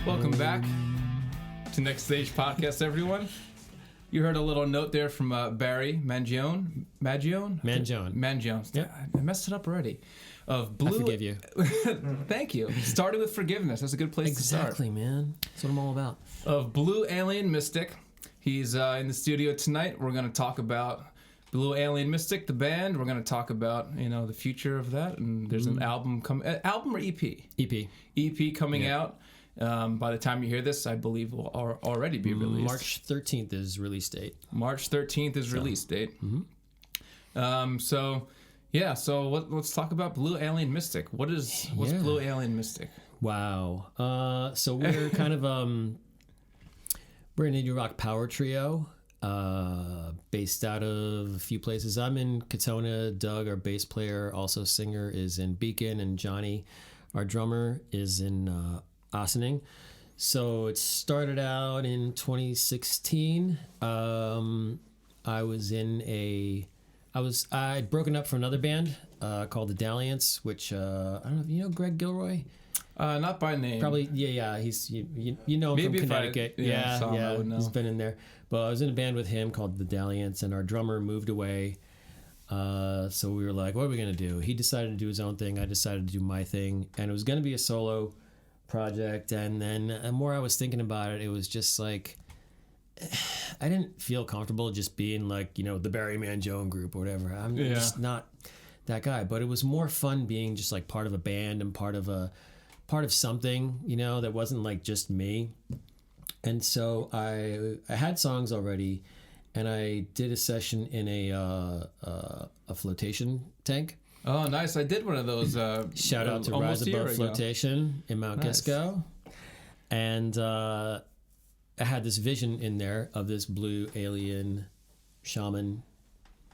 Welcome back to Next Stage Podcast, everyone. You heard a little note there from Barry Mangione. Mangione. Yep. I messed it up already. Of Blue. I forgive you. Thank you. Starting with forgiveness. That's a good place to start. Exactly, man. That's what I'm all about. Of Blue Alien Mystic. He's in the studio tonight. We're going to talk about Blue Alien Mystic, the band. We're going to talk about, the future of that. And there's an album album or EP? EP coming out. By the time you hear this, I believe will already be released. March 13th is release date. March 13th is release date. Mm-hmm. So let's talk about Blue Alien Mystic. What's Blue Alien Mystic? Wow. So we're kind of we're an indie rock power trio based out of a few places. I'm in Katona. Doug, our bass player, also singer, is in Beacon, and Johnny, our drummer, is in Ossining. So it started out in 2016. I'd broken up from another band called the Dalliance, which I don't know if you know Greg Gilroy. Not by name. Probably, yeah. He's you know him Maybe from Connecticut. I would know. He's been in there. But I was in a band with him called the Dalliance, and our drummer moved away. So we were like, what are we gonna do? He decided to do his own thing. I decided to do my thing, and it was gonna be a solo project. And then the more I was thinking about it, it was just like I didn't feel comfortable just being like, the Barry Mangione group or whatever. I'm just not that guy. But it was more fun being just like part of a band and part of something, that wasn't like just me. And so I had songs already, and I did a session in a flotation tank. Oh, nice. I did one of those. Shout out to Rise Above Flotation in Mount Kisco. And I had this vision in there of this blue alien shaman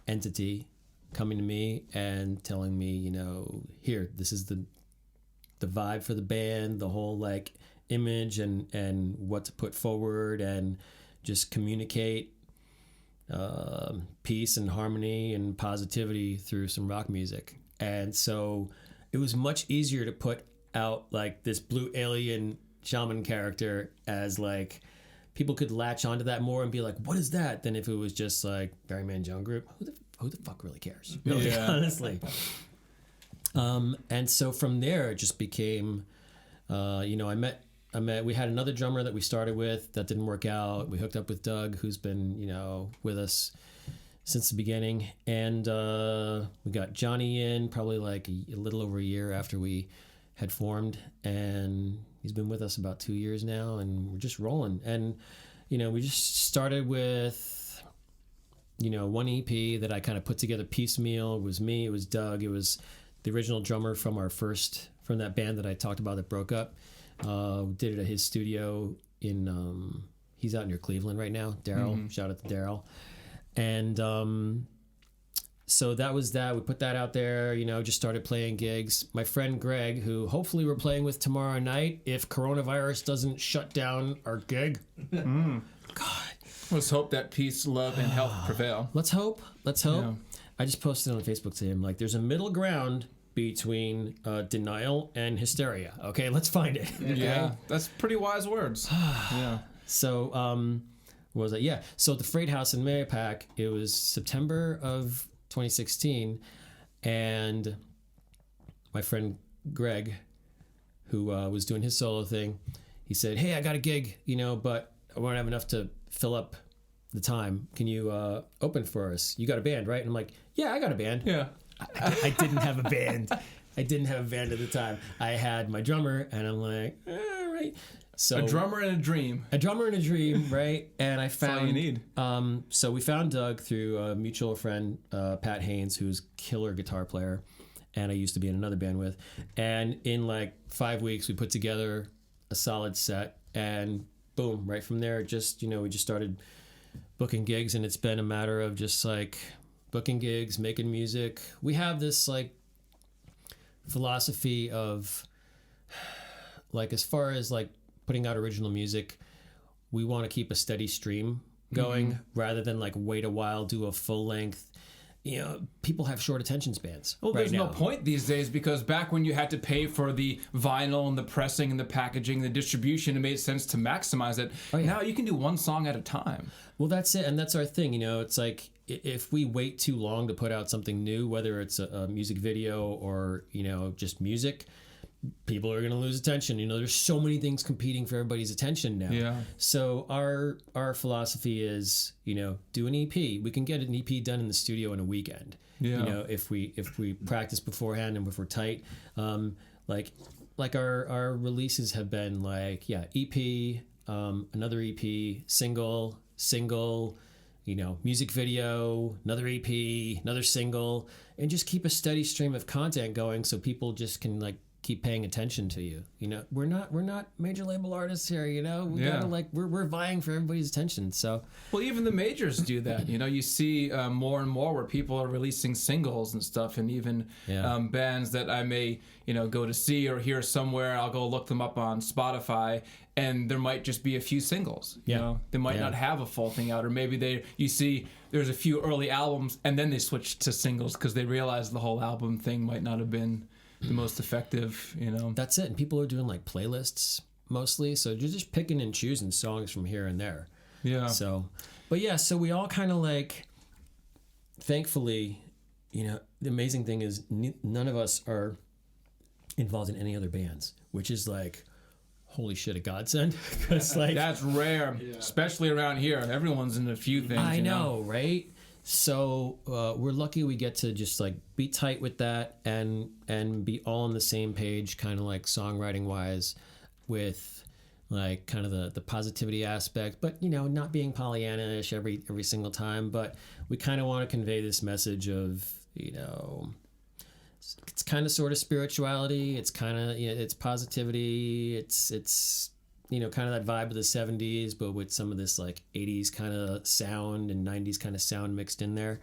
entity coming to me and telling me, here, this is the vibe for the band, the whole like image and what to put forward, and just communicate peace and harmony and positivity through some rock music. And so it was much easier to put out like this blue alien shaman character as like people could latch onto that more and be like, what is that? Than if it was just like Barry Mangione group. Who the fuck really cares? Really, honestly. And so from there it just became, we had another drummer that we started with that didn't work out. We hooked up with Doug, who's been, with us since the beginning. And we got Johnny in probably like a little over a year after we had formed. And he's been with us about 2 years now, and we're just rolling. And, we just started with, one EP that I kind of put together piecemeal. It was me, it was Doug, it was the original drummer from that band that I talked about that broke up. Did it at his studio he's out near Cleveland right now, Daryl. Mm-hmm. Shout out to Daryl. And so that was that. We put that out there, just started playing gigs. My friend Greg, who hopefully we're playing with tomorrow night if coronavirus doesn't shut down our gig. God. Let's hope that peace, love, and health prevail. Let's hope. Yeah. I just posted on Facebook to him, like, there's a middle ground between denial and hysteria. Okay, let's find it. Okay? Yeah, that's pretty wise words. Yeah. So, what was that? Yeah. So the Freight House in Mayapack, it was September of 2016, and my friend Greg, who was doing his solo thing, he said, hey, I got a gig, but I won't have enough to fill up the time. Can you open for us? You got a band, right? And I'm like, yeah, I got a band. Yeah. I didn't have a band. I didn't have a band at the time. I had my drummer, and I'm like, all right. So a drummer and a dream. A drummer and a dream, right? And I found... That's all you need. So we found Doug through a mutual friend, Pat Haynes, who's killer guitar player, and I used to be in another band with. And in like 5 weeks, we put together a solid set, and boom, right from there, just, we just started booking gigs, and it's been a matter of just like booking gigs, making music. We have this like philosophy of like, as far as like putting out original music, we want to keep a steady stream going rather than like wait a while, do a full length, people have short attention spans. Well, right there's no now. point these days because back when you had to pay for the vinyl and the pressing and the packaging, the distribution, it made sense to maximize it. Oh, yeah. Now you can do one song at a time. Well, that's it, and that's our thing. It's like if we wait too long to put out something new, whether it's a music video or just music, people are going to lose attention. There's so many things competing for everybody's attention now. Yeah. So our philosophy is, do an EP. We can get an EP done in the studio in a weekend. Yeah. If we practice beforehand and if we're tight, like our releases have been like, EP, another EP, single, music video, another EP, another single, and just keep a steady stream of content going so people just can keep paying attention to you. We're not major label artists here. We gotta we're vying for everybody's attention. So well, even the majors do that. You see more and more where people are releasing singles and stuff, and even bands that I may go to see or hear somewhere. I'll go look them up on Spotify, and there might just be a few singles. They might not have a full thing out, or maybe you see there's a few early albums, and then they switch to singles because they realize the whole album thing might not have been the most effective. That's it. And people are doing playlists mostly, so you're just picking and choosing songs from here and there. So we all kind of thankfully, the amazing thing is none of us are involved in any other bands, which is holy shit, a godsend. Because that's rare, especially around here. Everyone's in a few things. I know, right? So we're lucky we get to just be tight with that and be all on the same page, kind of songwriting wise, with kind of the positivity aspect, but not being Pollyanna-ish every single time. But we kind of want to convey this message of it's kind of sort of spirituality. It's kind of it's positivity. It's kind of that vibe of the 70s, but with some of this 80s kind of sound and 90s kind of sound mixed in there.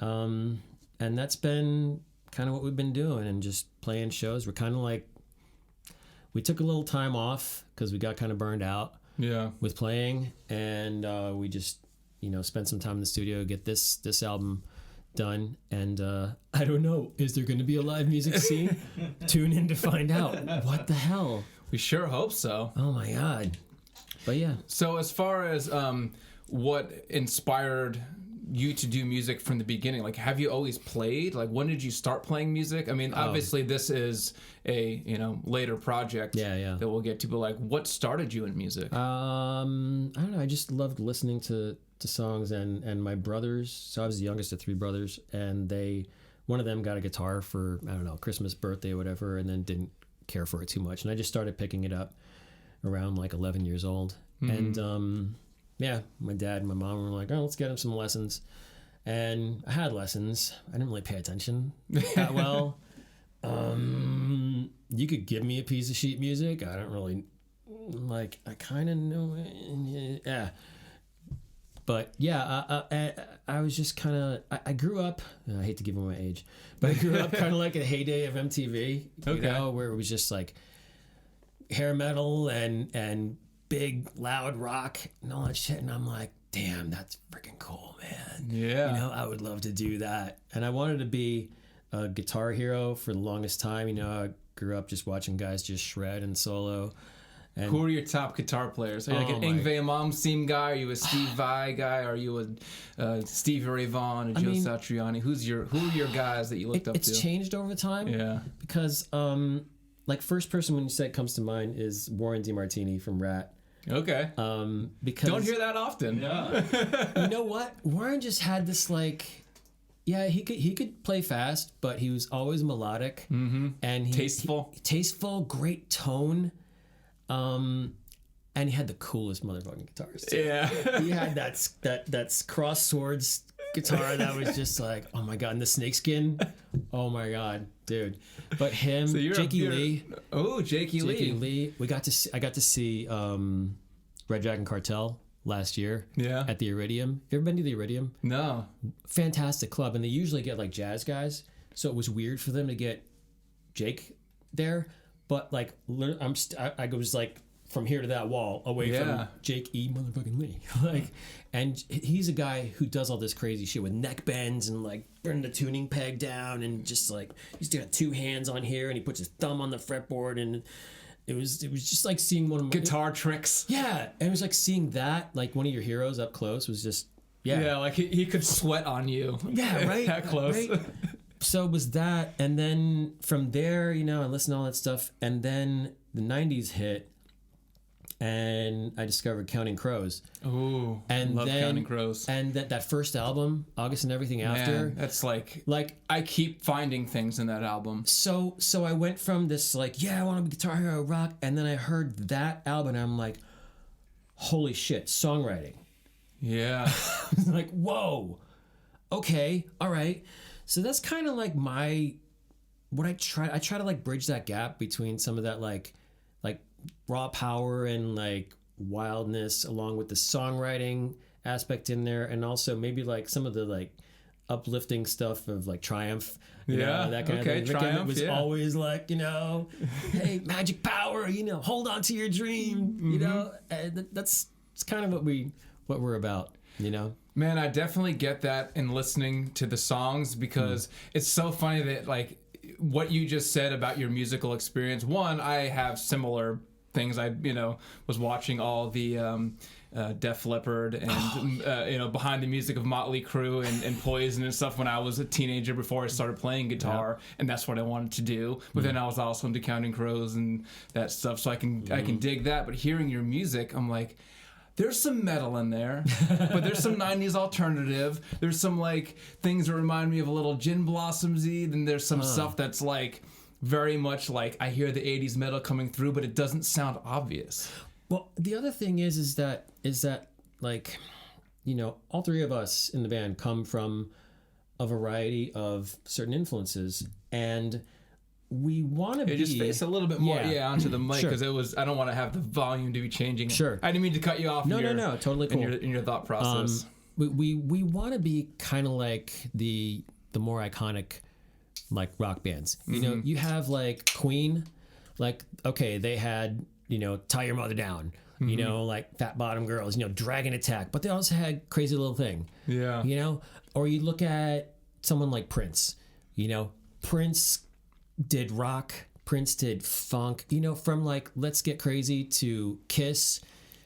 And that's been kind of what we've been doing and just playing shows. We're kind of we took a little time off because we got kind of burned out with playing. And we just, spent some time in the studio, get this album done. And I don't know, is there going to be a live music scene? Tune in to find out. What the hell? We sure hope so. Oh my God. But yeah. So as far as what inspired you to do music from the beginning, have you always played? When did you start playing music? I mean, obviously this is a later project that we'll get to, but what started you in music? I don't know. I just loved listening to songs and my brothers. So I was the youngest of three brothers, and one of them got a guitar for, I don't know, Christmas, birthday, or whatever, and then didn't care for it too much, and I just started picking it up around 11 years old. And my dad and my mom were like, oh, let's get him some lessons. And I had lessons. I didn't really pay attention that well. You could give me a piece of sheet music, I don't really I kind of know it. But I was just kind of, I grew up, I hate to give away my age, but I grew up kind of a heyday of MTV, where it was just hair metal and big loud rock and all that shit. And I'm like, damn, that's freaking cool, man. Yeah. I would love to do that. And I wanted to be a guitar hero for the longest time. I grew up just watching guys just shred and solo. And who are your top guitar players? Are you an Yngwie Malmsteen guy? Are you a Steve Vai guy? Are you a Stevie Ray Vaughan, a Joe Satriani? Who are your guys that you looked up to? It's changed over time. Yeah. Because first person when you say it comes to mind is Warren DeMartini from Rat. Okay. Because don't hear that often. Yeah. You know what? Warren just had this he could play fast, but he was always melodic and tasteful, great tone. And he had the coolest motherfucking guitars too. Yeah. He had that cross swords guitar that was just oh my God, and the snakeskin. Oh my God, dude. But him, so Jakey Lee. Oh, Jakey Lee. I got to see Red Dragon Cartel last year at the Iridium. Have you ever been to the Iridium? No. Fantastic club, and they usually get jazz guys, so it was weird for them to get Jake there. But I was from here to that wall away from Jake E. motherfucking Lee. Like, and he's a guy who does all this crazy shit with neck bends and like burning the tuning peg down and just like he's got 2 hands on here and he puts his thumb on the fretboard and it was just like seeing one of my guitar tricks. Yeah, and it was like seeing that like one of your heroes up close was just like he could sweat on you. Yeah, right. That close. Right? So it was that, and then from there, I listened to all that stuff, and then the 90s hit, and I discovered Counting Crows. Ooh, and love then, Counting Crows. And that first album, August and Everything After. Man, that's like I keep finding things in that album. So I went from this like, I want to be Guitar Hero rock, and then I heard that album, and I'm like, holy shit, songwriting. Yeah. Like, whoa, okay, all right. So that's kind of like what I try to like bridge that gap between some of that like raw power and like wildness along with the songwriting aspect in there, and also maybe like some of the like uplifting stuff of like Triumph, that kind of thing. Triumph was always like, hey, magic power, hold on to your dream, and it's kind of what we're about, Man, I definitely get that in listening to the songs because it's so funny that like what you just said about your musical experience. One, I have similar things. I was watching all the Def Leppard and behind the music of Motley Crue and Poison and stuff when I was a teenager before I started playing guitar, and that's what I wanted to do. But then I was also into Counting Crows and that stuff, so I can dig that. But hearing your music, I'm like, there's some metal in there, but there's some 90s alternative. There's some like things that remind me of a little Gin Blossomsy. Then there's some stuff that's like very much like I hear the 80s metal coming through, but it doesn't sound obvious. Well, the other thing is that like, all 3 of us in the band come from a variety of certain influences, and we want to be... Just face a little bit more onto the mic, because Sure. I don't want to have the volume to be changing. Sure. I didn't mean to cut you off. No, totally cool. In your thought process. We want to be kind of like the more iconic like rock bands. You have like Queen, like, okay, they had, Tie Your Mother Down, like Fat Bottom Girls, Dragon Attack, but they also had Crazy Little Thing. Yeah. Or you look at someone like Prince. Prince did rock, Prince did funk, from like Let's Get Crazy to Kiss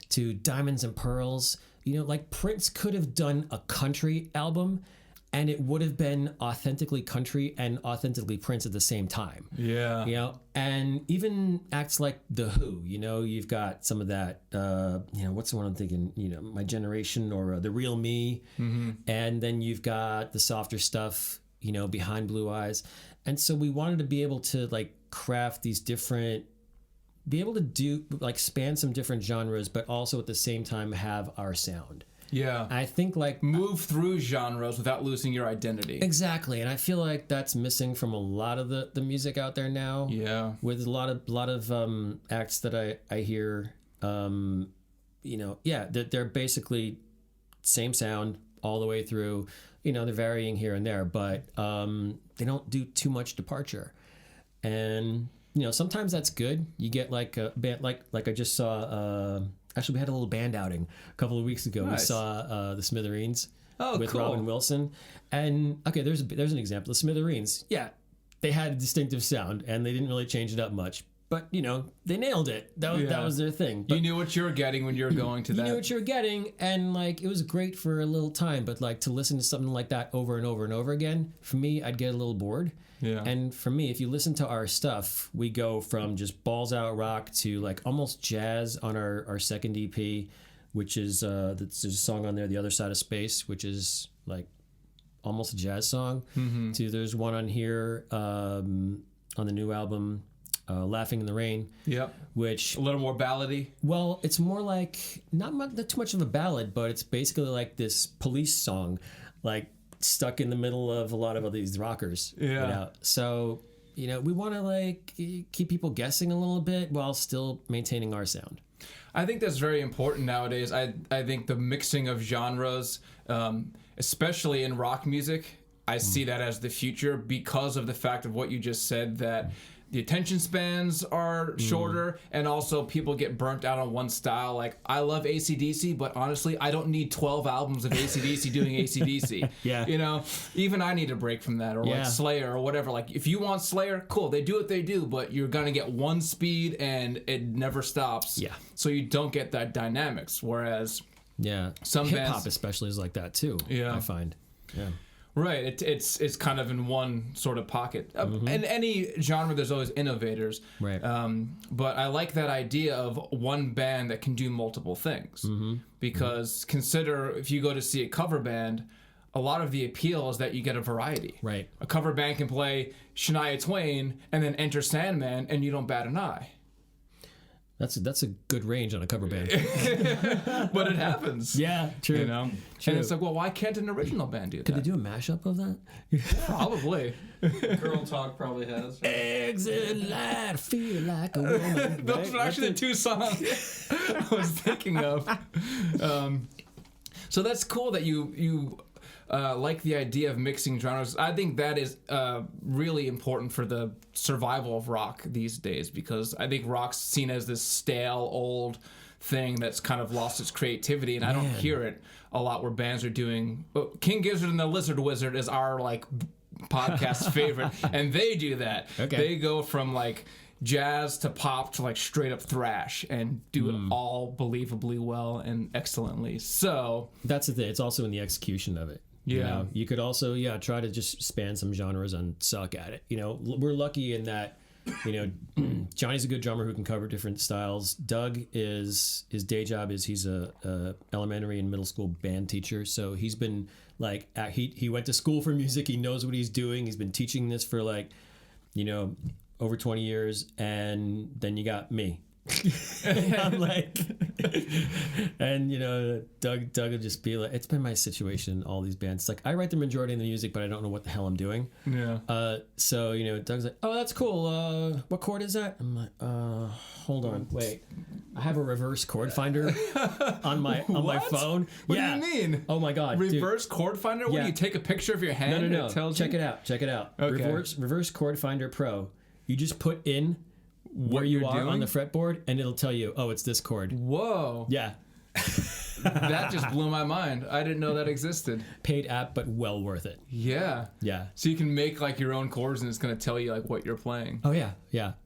to Diamonds and Pearls. Like Prince could have done a country album and it would have been authentically country and authentically Prince at the same time. Yeah. And even acts like The Who, you've got some of that, what's the one I'm thinking, My Generation or The Real Me. Mm-hmm. And then you've got the softer stuff, Behind Blue Eyes. And so we wanted to be able to like craft these different, be able to do like span some different genres, but also at the same time have our sound. Yeah. I think like move through genres without losing your identity. Exactly. And I feel like that's missing from a lot of the music out there now. Yeah. With a lot of acts that I hear, they're basically same sound all the way through. They're varying here and there, but they don't do too much departure. And sometimes that's good. You get like a band, like I just saw. Actually, we had a little band outing a couple of weeks ago. Nice. We saw the Smithereens with cool. Robin Wilson. And okay, there's an example. The Smithereens, they had a distinctive sound, and they didn't really change it up much. But they nailed it. That was their thing. But you knew what you were getting when you were going to that. You knew what you were getting, and like it was great for a little time. But like to listen to something like that over and over and over again, for me, I'd get a little bored. Yeah. And for me, if you listen to our stuff, we go from just balls out rock to like almost jazz on our second EP, which is there's a song on there, The Other Side of Space, which is like almost a jazz song. Mm-hmm. To there's one on here on the new album, Laughing in the Rain. Yep. Which a little more ballady. Well, it's more like not too much of a ballad, but it's basically like this police song, like stuck in the middle of a lot of these rockers. Yeah. So we want to like keep people guessing a little bit while still maintaining our sound. I think that's very important nowadays. I think the mixing of genres, especially in rock music, I see that as the future because of the fact of what you just said, that the attention spans are shorter, and also people get burnt out on one style. Like, I love AC/DC, but honestly, I don't need 12 albums of AC/DC doing AC/DC. Yeah. You know, even I need a break from that, or like Slayer or whatever. Like, if you want Slayer, cool, they do what they do, but you're gonna get one speed and it never stops. Yeah. So you don't get that dynamics. Whereas some hip hop bands, especially is like that too. Yeah. I find. Yeah. right, it's kind of in one sort of pocket. In any genre, there's always innovators. Right. But I like that idea of one band that can do multiple things. Because consider if you go to see a cover band, a lot of the appeal is that you get a variety. Right. A cover band can play Shania Twain and then enter Sandman, and you don't bat an eye. That's a good range on a cover band. But it happens. Yeah, true. You know? True. And it's like, well, why can't an original band do that? Could they do a mashup of that? Probably. Girl Talk probably has. Right? Exit light, feel like a woman. Those are actually the two songs I was thinking of. So that's cool that you like the idea of mixing genres. I think that is really important for the survival of rock these days, because I think rock's seen as this stale, old thing that's kind of lost its creativity, and I don't hear it a lot where bands are doing... King Gizzard and the Lizard Wizard is our, like, podcast favorite, and they do that. Okay. They go from, like, jazz to pop to, like, straight up thrash and do it all believably well and excellently. So... That's the thing. It's also in the execution of it. You Yeah. know? You could also, try to just span some genres and suck at it. You know, we're lucky in that, Johnny's a good drummer who can cover different styles. Doug his day job is he's a elementary and middle school band teacher. So he's been like, he went to school for music. He knows what he's doing. He's been teaching this for like, over 20 years. And then you got me. And I'm like, and Doug would just be like, it's been my situation, all these bands. It's like, I write the majority of the music, but I don't know what the hell I'm doing. Yeah. So Doug's like, oh, that's cool. What chord is that? I'm like, hold on, wait. I have a reverse chord finder on my phone. What do you mean? Oh my god, reverse chord finder? What, Yeah. do you take a picture of your hand? No. And it tells Check you? it out. Check it out. Okay. Reverse chord finder pro. You just put in where you you're are doing? on the fretboard, and it'll tell you, oh, it's this chord. Whoa. Yeah. That just blew my mind. I didn't know that existed. Paid app, but well worth it. Yeah. Yeah. So you can make like your own chords, and it's going to tell you like what you're playing. Oh yeah.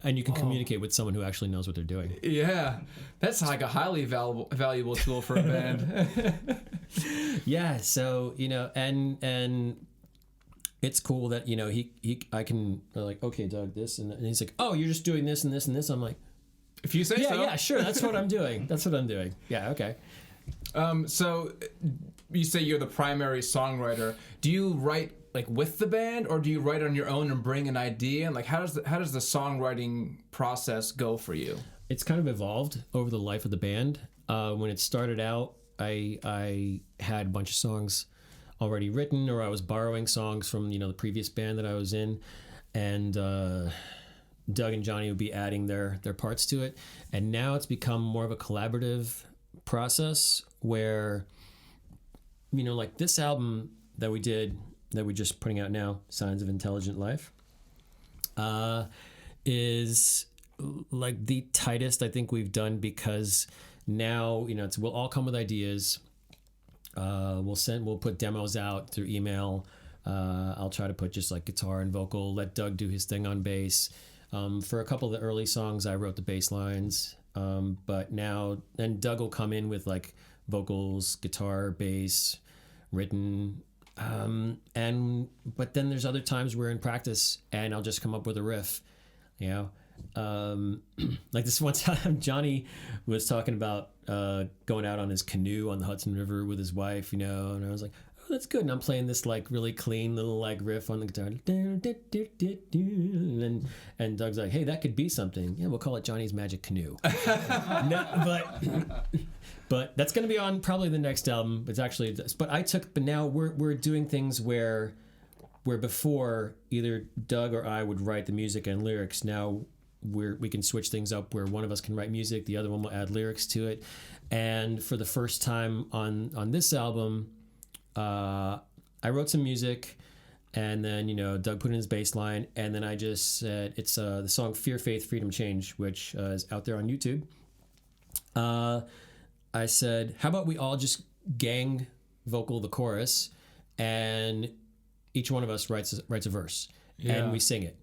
And you can communicate with someone who actually knows what they're doing. Yeah. That's like a highly valuable tool for a band. Yeah. So and it's cool that I can like, okay, Doug, this and he's like, oh, you're just doing this and this and this. I'm like, If you say so. yeah, sure, that's what I'm doing. Yeah, okay. So you say you're the primary songwriter. Do you write like with the band, or do you write on your own and bring an idea? And like, how does the songwriting process go for you? It's kind of evolved over the life of the band. When it started out, I had a bunch of songs already written, or I was borrowing songs from the previous band that I was in, and Doug and Johnny would be adding their parts to it. And now it's become more of a collaborative process where like this album that we're just putting out now, Signs of Intelligent Life, is like the tightest I think we've done, because now we'll all come with ideas. We'll put demos out through email. I'll try to put just like guitar and vocal, let Doug do his thing on bass. For a couple of the early songs, I wrote the bass lines. But now, then Doug will come in with like vocals, guitar, bass, written. But then there's other times we're in practice and I'll just come up with a riff, like this one time Johnny was talking about going out on his canoe on the Hudson River with his wife, and I was like, oh, that's good. And I'm playing this like really clean little like riff on the guitar, and Doug's like, hey, that could be something. Yeah, we'll call it Johnny's Magic Canoe. No, but that's going to be on probably the next album. It's actually, but now we're doing things where before either Doug or I would write the music and lyrics. Now we can switch things up where one of us can write music, the other one will add lyrics to it. And for the first time on this album, I wrote some music. And then, Doug put in his bass line, and then I just said, it's the song Fear, Faith, Freedom, Change, which is out there on YouTube. I said, how about we all just gang vocal the chorus, and each one of us writes a verse, and we sing it.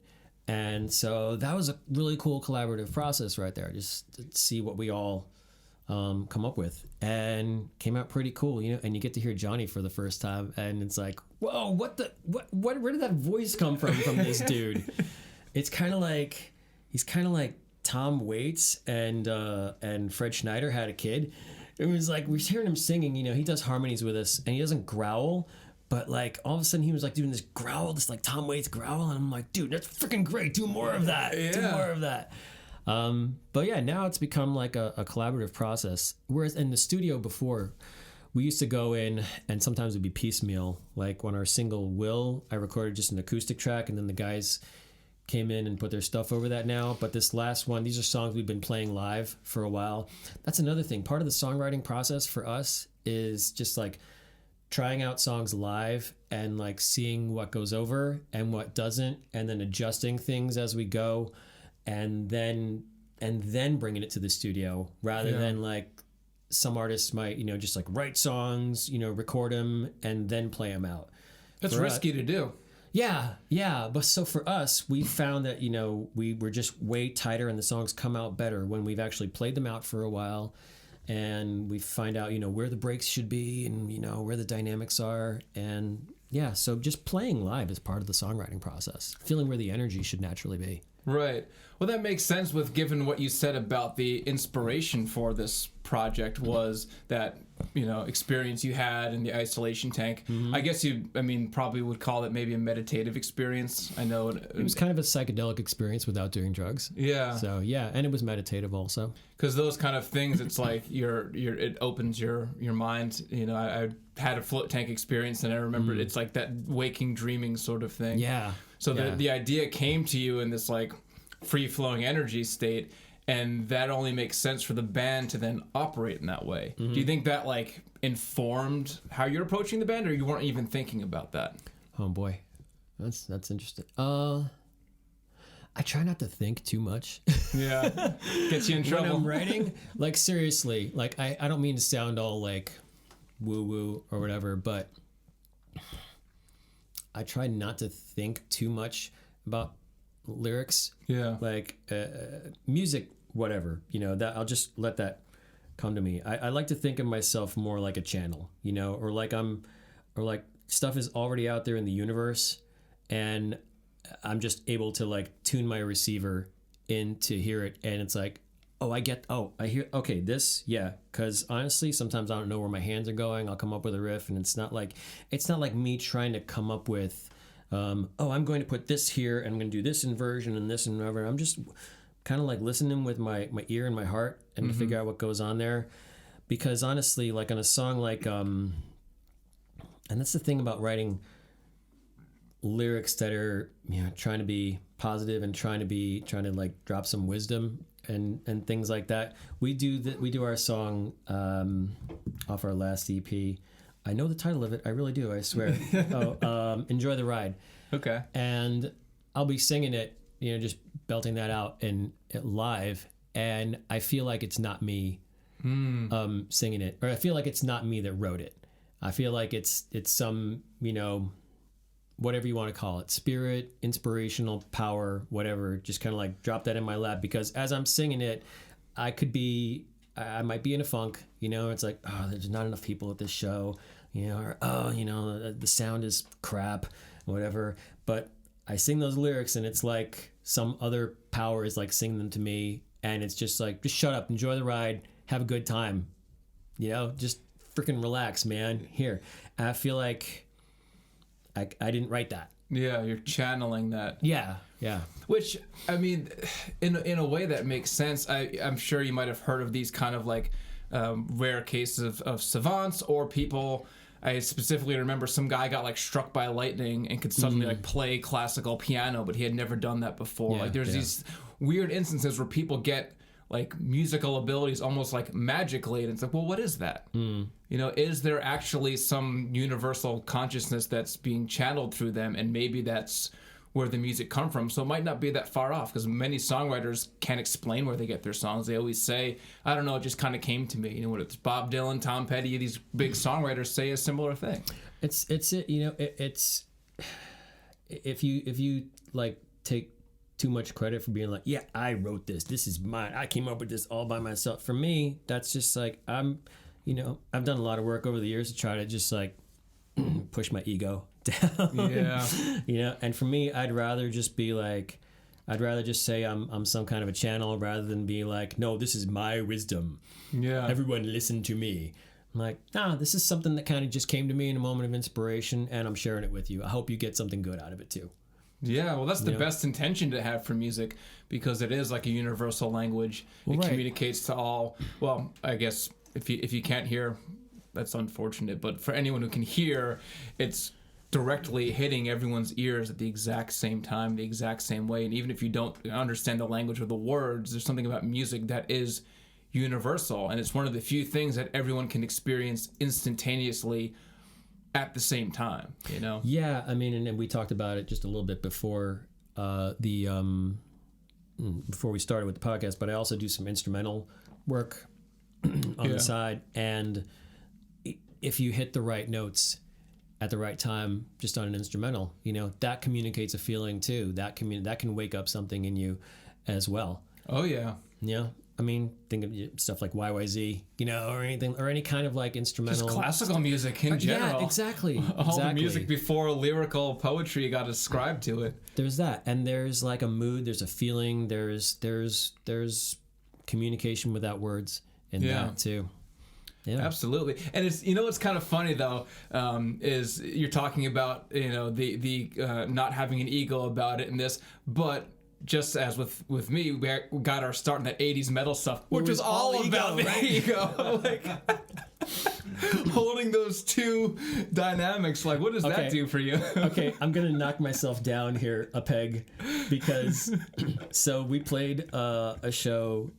And so that was a really cool collaborative process right there, just to see what we all come up with, and came out pretty cool, and you get to hear Johnny for the first time, and it's like, whoa, where did that voice come from this dude? It's kind of like, he's kind of like Tom Waits and Fred Schneider had a kid. It was like, we're hearing him singing, he does harmonies with us, and he doesn't growl, but like all of a sudden he was like doing this growl, this like Tom Waits growl, and I'm like, dude, that's freaking great, do more of that. Do more of that. But yeah, now it's become like a collaborative process. Whereas in the studio before, we used to go in and sometimes it'd be piecemeal. Like when our single Will, I recorded just an acoustic track, and then the guys came in and put their stuff over that now. But this last one, these are songs we've been playing live for a while. That's another thing. Part of the songwriting process for us is just like trying out songs live and like seeing what goes over and what doesn't, and then adjusting things as we go. And then bringing it to the studio, rather than like some artists might, just like write songs, record them and then play them out. That's risky to do. Yeah. But so for us, we found that, we were just way tighter and the songs come out better when we've actually played them out for a while, and we find out, where the breaks should be and, where the dynamics are. And yeah, so just playing live is part of the songwriting process, feeling where the energy should naturally be. Right. Well, that makes sense with given what you said about the inspiration for this project was that, experience you had in the isolation tank. Mm-hmm. I guess probably would call it maybe a meditative experience. I know it was kind of a psychedelic experience without doing drugs. Yeah. So yeah, and it was meditative also. Because those kind of things, it's like it opens your mind. I had a float tank experience, and I remember it's like that waking dreaming sort of thing. Yeah. So the idea came to you in this like free-flowing energy state, and that only makes sense for the band to then operate in that way. Mm-hmm. Do you think that like informed how you're approaching the band, or you weren't even thinking about that? Oh boy, that's interesting. I try not to think too much. Yeah, gets you in trouble. When I'm writing, like seriously, like I don't mean to sound all like woo-woo or whatever, but I try not to think too much about lyrics. Yeah. Like music, whatever, that I'll just let that come to me. I like to think of myself more like a channel, or like stuff is already out there in the universe, and I'm just able to like tune my receiver in to hear it, and it's like, I hear, okay, this, yeah, because honestly, sometimes I don't know where my hands are going. I'll come up with a riff, and it's not like me trying to come up with, I'm going to put this here, and I'm going to do this inversion and this and whatever. I'm just kind of like listening with my ear and my heart and to figure out what goes on there. Because honestly, like on a song like, and that's the thing about writing lyrics that are, trying to be positive and trying to like drop some wisdom and things like that. We do our song off our last EP. I know the title of it. I really do. I swear. Enjoy the Ride. Okay. And I'll be singing it, just belting that out live, and I feel like it's not me singing it, or I feel like it's not me that wrote it. I feel like it's some, whatever you want to call it, spirit, inspirational power, whatever, just kind of like drop that in my lap, because as I'm singing it, I might be in a funk, it's like, there's not enough people at this show, or, the sound is crap, whatever. But I sing those lyrics, and it's like some other power is like singing them to me, and it's just like, just shut up, enjoy the ride, have a good time, just freaking relax, man. Here, I feel like I didn't write that. Yeah, you're channeling that. Yeah. Which, in a way that makes sense. I'm sure you might have heard of these kind of like rare cases of savants or people. I specifically remember some guy got like struck by lightning and could suddenly like play classical piano, but he had never done that before. Yeah, like there's these weird instances where people get like musical abilities almost like magically, and it's like, well, what is that? You know, is there actually some universal consciousness that's being channeled through them, and maybe that's where the music come from? So it might not be that far off, because many songwriters can't explain where they get their songs. They always say, I don't know, it just kind of came to me. You know, whether it's Bob Dylan, Tom Petty, these big songwriters say a similar thing. It's you know, it's if you like take too much credit for being like, yeah, I wrote this. This is mine. I came up with this all by myself. For me, that's just like, you know, I've done a lot of work over the years to try to just like push my ego down. Yeah. You know, and for me, I'd rather just be like, I'd rather just say I'm some kind of a channel rather than be like, no, this is my wisdom. Yeah. Everyone listen to me. I'm like, nah, this is something that kind of just came to me in a moment of inspiration, and I'm sharing it with you. I hope you get something good out of it too. Yeah, well, that's the best intention to have for music, because it is like a universal language. It communicates to all. Well, I guess if you can't hear, that's unfortunate. But for anyone who can hear, it's directly hitting everyone's ears at the exact same time, the exact same way. And even if you don't understand the language or the words, there's something about music that is universal, and it's one of the few things that everyone can experience instantaneously at the same time, you know? Yeah, I mean, and then we talked about it just a little bit before before we started with the podcast, but I also do some instrumental work on the side, and if you hit the right notes at the right time just on an instrumental, you know, that communicates a feeling too. That can wake up something in you as well. Oh yeah. Yeah. I mean, think of stuff like YYZ, you know, or anything, or any kind of like instrumental. Just classical music in general. Yeah, exactly. All the music before lyrical poetry got ascribed to it. There's that, and there's like a mood, there's a feeling, there's communication without words in that too. Yeah, absolutely. And it's, you know, what's kind of funny though, is you're talking about, you know, the not having an ego about it and this, but just as with me, we got our start in that 80s metal stuff, which was all about the ego. Like, holding those two dynamics, like, what does that do for you? Okay, I'm going to knock myself down here a peg, because so we played a show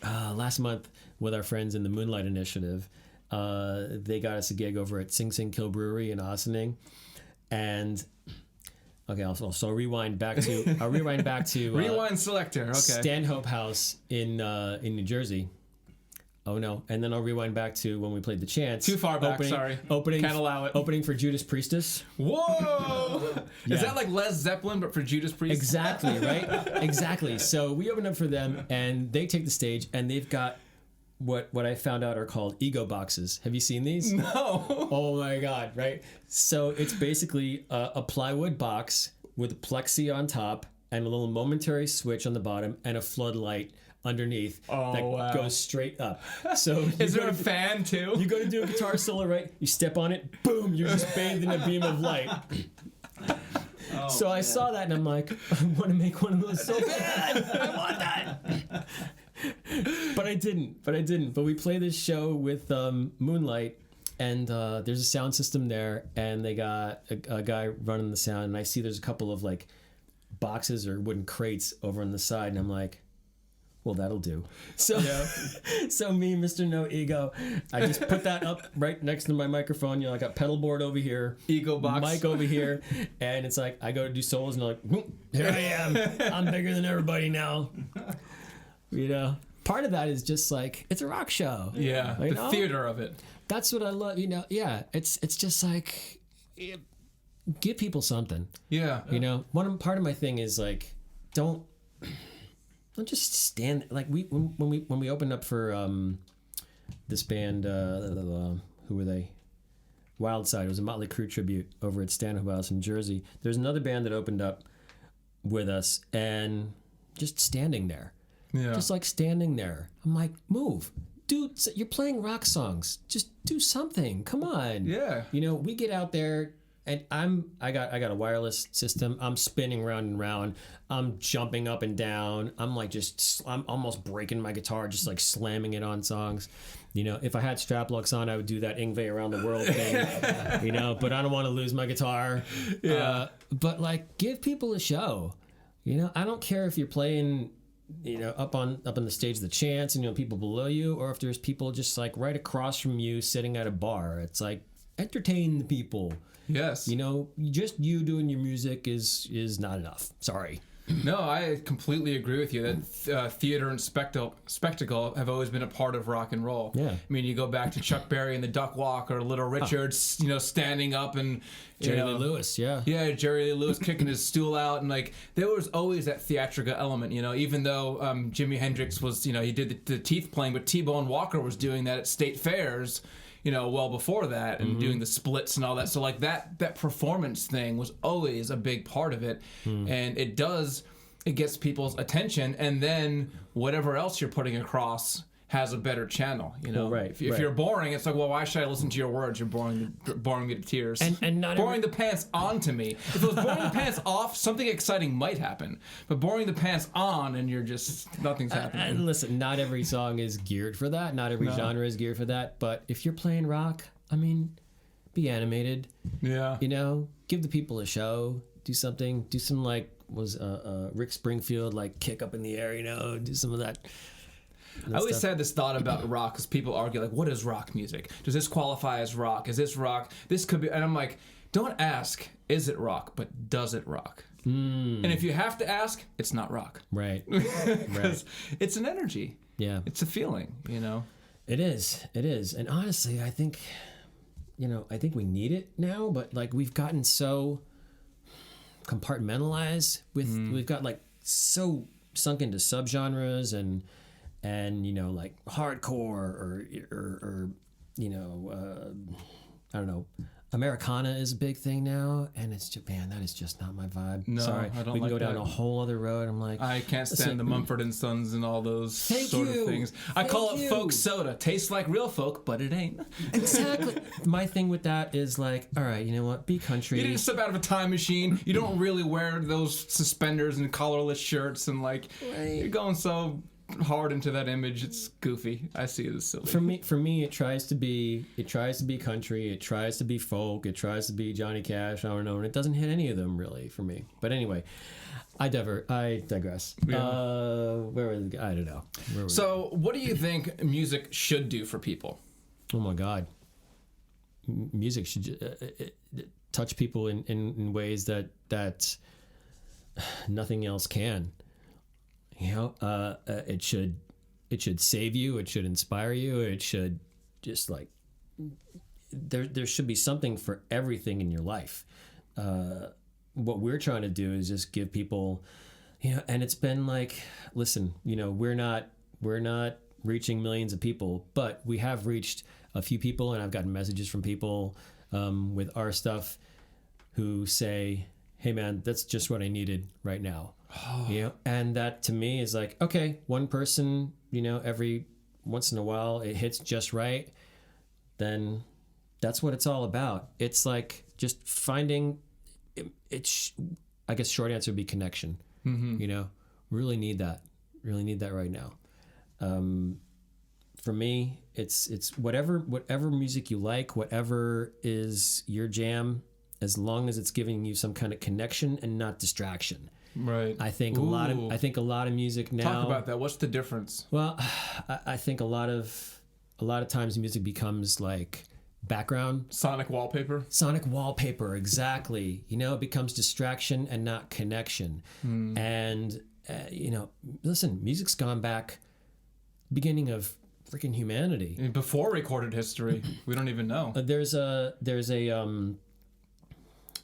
last month with our friends in the Moonlight Initiative. They got us a gig over at Sing Sing Kill Brewery in Ossining, and okay, I'll rewind back to rewind selector. Okay, Stanhope House in New Jersey. Oh no! And then I'll rewind back to when we played the Chance. Too far back. Sorry. Can't allow it. Opening for Judas Priestess. Whoa! Yeah. Is that like Led Zeppelin but for Judas Priest? Exactly. Right. Exactly. So we opened up for them, and they take the stage, and they've got what I found out are called ego boxes. Have you seen these? No. Oh my God, right? So it's basically a plywood box with plexi on top and a little momentary switch on the bottom and a floodlight underneath that goes straight up. So is there a fan too? You go to do a guitar solo, right? You step on it, boom, you're just bathed in a beam of light. So I saw that and I'm like, I want to make one of those so bad. I want that. But I didn't. But we play this show with Moonlight, and there's a sound system there, and they got a guy running the sound, and I see there's a couple of like boxes or wooden crates over on the side, and I'm like, well, that'll do. So, so me, Mr. No Ego, I just put that up right next to my microphone. You know, I got pedal board over here, ego box, mic over here, and it's like I go to do solos, and I'm like, whoop, here I am. I'm bigger than everybody now. You know, part of that is just like, it's a rock show. Yeah, you the know? theater of it. That's what I love. You know, yeah, it's just like, give people something. Yeah, you know, part of my thing is like, don't just stand. Like when we opened up for this band, who were they? Wildside. It was a Motley Crue tribute over at Stanhope House in Jersey. There's another band that opened up with us, and just standing there. Yeah. Just like standing there. I'm like, move. Dude, you're playing rock songs. Just do something. Come on. Yeah. You know, we get out there, and I got a wireless system. I'm spinning round and round. I'm jumping up and down. I'm almost breaking my guitar, just like slamming it on songs. You know, if I had strap locks on, I would do that Yngwie around the world thing. You know, but I don't want to lose my guitar. Yeah. But like, give people a show. You know, I don't care if you're playing up on the stage of the chants, and people below you, or if there's people just like right across from you sitting at a bar. It's like entertain the people. Yes. Just you doing your music is not enough. Sorry. No, I completely agree with you that theater and spectacle have always been a part of rock and roll. Yeah. I mean, you go back to Chuck Berry and the Duck Walk, or Little Richard, standing up, and Jerry Lee Lewis, yeah. Yeah, Jerry Lee Lewis kicking his stool out, and like there was always that theatrical element, even though Jimi Hendrix was, he did the teeth playing, but T-Bone Walker was doing that at state fairs, well before that, and doing the splits and all that. So like that performance thing was always a big part of it, and it gets people's attention, and then whatever else you're putting across has a better channel. Well, right, if you're boring, it's like, well, why should I listen to your words? You're boring me to tears. And not boring the pants on to me. If it was boring the pants off, something exciting might happen. But boring the pants on, and you're just nothing's happening. And listen, not every song is geared for that. Not every genre is geared for that. But if you're playing rock, be animated. Yeah. Give the people a show. Do something. Do some Rick Springfield kick up in the air. Do some of that. I always had this thought about rock, because people argue, like, what is rock music? Does this qualify as rock? Is this rock? This could be... And I'm like, don't ask, is it rock, but does it rock? And if you have to ask, it's not rock. Right. Because it's an energy. Yeah. It's a feeling, It is. And honestly, I think we need it now, but we've gotten so compartmentalized we've got so sunk into subgenres and hardcore or I don't know, Americana is a big thing now, and it's just, man, that is just not my vibe. No, sorry, I don't we can like go down that. a whole other road. I'm like, I can't stand the Mumford and Sons and all those sort of things. I call it folk soda. Tastes like real folk, but it ain't. Exactly. My thing with that is all right, you know what? Be country. You didn't step out of a time machine. You don't really wear those suspenders and collarless shirts, and you're going so hard into that image. It's goofy. I see it as silly. For me, it tries to be country. It tries to be folk. It tries to be Johnny Cash. I don't know, and it doesn't hit any of them really for me. But anyway, I digress. Yeah. Where was I don't know. So, what do you think music should do for people? Oh my God, music should touch people in ways that nothing else can. It should save you. It should inspire you. It should just there should be something for everything in your life. What we're trying to do is just give people, and it's been listen, we're not reaching millions of people, but we have reached a few people, and I've gotten messages from people with our stuff who say, hey man, that's just what I needed right now. And that to me is okay, one person, every once in a while it hits just right, then that's what it's all about. It's just finding it. I guess short answer would be connection. Really need that right now. For me, it's whatever music you like, whatever is your jam, as long as it's giving you some kind of connection and not distraction. Right. I think a lot of music now. Talk about that. What's the difference? Well, I think a lot of times music becomes background. Sonic wallpaper. Sonic wallpaper, exactly. It becomes distraction and not connection. And listen, music's gone back beginning of freaking humanity. Before recorded history, we don't even know. There's a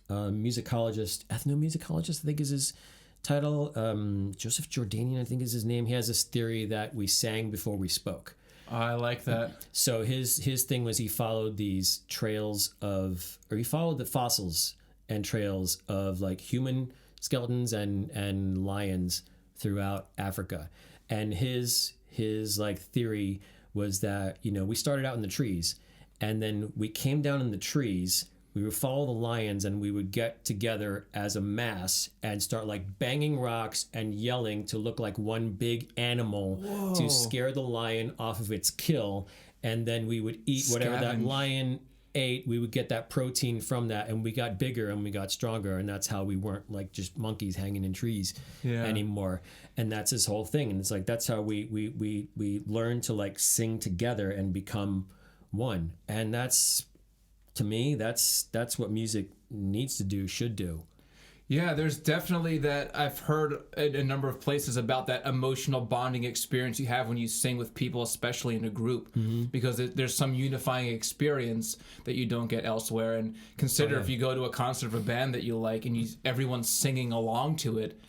musicologist, ethnomusicologist, I think is his title. Joseph Jordanian, I think is his name. He has this theory that we sang before we spoke. I like that. So his thing was he followed these trails he followed the fossils and trails of human skeletons and lions throughout Africa. And his theory was that, we started out in the trees, and then we came down in the trees. We would follow the lions, and we would get together as a mass and start banging rocks and yelling to look like one big animal. Whoa. To scare the lion off of its kill. And then we would eat whatever that lion ate, we would get that protein from that, and we got bigger and we got stronger, and that's how we weren't like just monkeys hanging in trees anymore. And that's his whole thing. And it's like that's how we learn to like sing together and become one. And that's, to me, that's what music needs to do, should do. Yeah, there's definitely that. I've heard in a number of places about that emotional bonding experience you have when you sing with people, especially in a group, because there's some unifying experience that you don't get elsewhere. And consider if you go to a concert of a band that you like and everyone's singing along to it.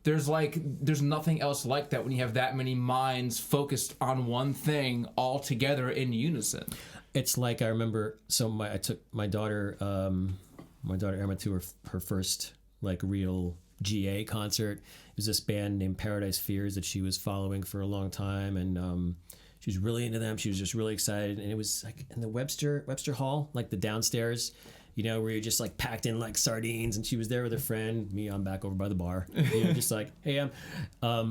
There's nothing else like that when you have that many minds focused on one thing all together in unison. It's like, I remember, I took my daughter Emma to her first like real GA concert. It was this band named Paradise Fears that she was following for a long time, and she was really into them. She was just really excited, and it was like in the Webster Hall, like the downstairs, where you're just like packed in like sardines. And she was there with her friend. Me, I'm back over by the bar, just like, hey, but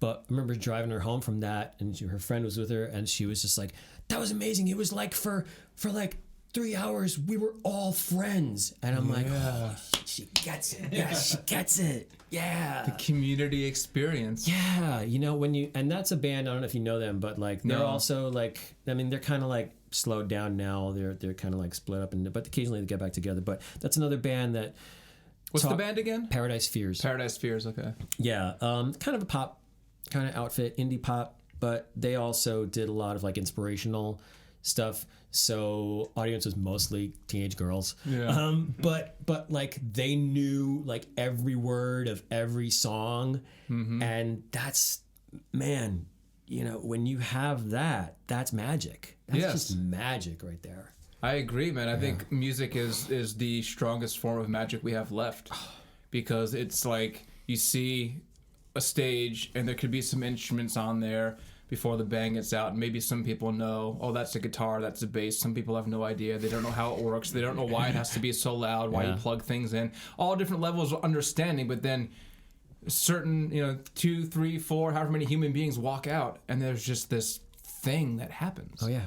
I remember driving her home from that, and her friend was with her, and she was just like, that was amazing. It was like for like 3 hours, we were all friends. And I'm like, oh, she gets it. Yeah, she gets it. Yeah. The community experience. Yeah. And that's a band, I don't know if you know them, but like, they're also like, I mean, they're kind of like slowed down now. They're kind of like split up, but occasionally they get back together. But that's another band that. What's the band again? Paradise Fears. Paradise Fears, okay. Yeah. Kind of a pop kind of outfit, indie pop, but they also did a lot of like inspirational stuff. So audience was mostly teenage girls. Yeah. But like they knew like every word of every song, and that's, man, when you have that, that's magic. That's just magic right there. I agree, man. I think music is the strongest form of magic we have left, because it's like you see a stage and there could be some instruments on there before the band gets out, and maybe some people know, oh, that's a guitar, that's a bass. Some people have no idea. They don't know how it works. They don't know why it has to be so loud, why you plug things in. All different levels of understanding, but then certain, 2, 3, 4, however many human beings walk out, and there's just this thing that happens. Oh, yeah.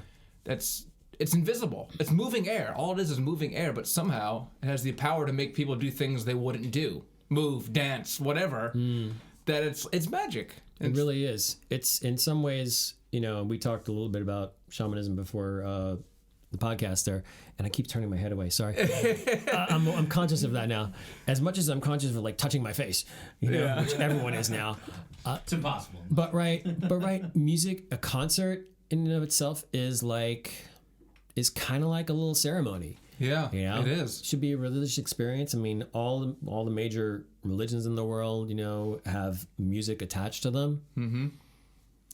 It's invisible. It's moving air. All it is moving air, but somehow it has the power to make people do things they wouldn't do. Move, dance, whatever. That it's magic. It really is. It's in some ways, we talked a little bit about shamanism before the podcast there, and I keep turning my head away. Sorry. I'm conscious of that now. As much as I'm conscious of like touching my face, which everyone is now. It's impossible. But right, music, a concert in and of itself is kind of like a little ceremony. Yeah, it is. Should be a religious experience. I mean, all the major religions in the world, have music attached to them,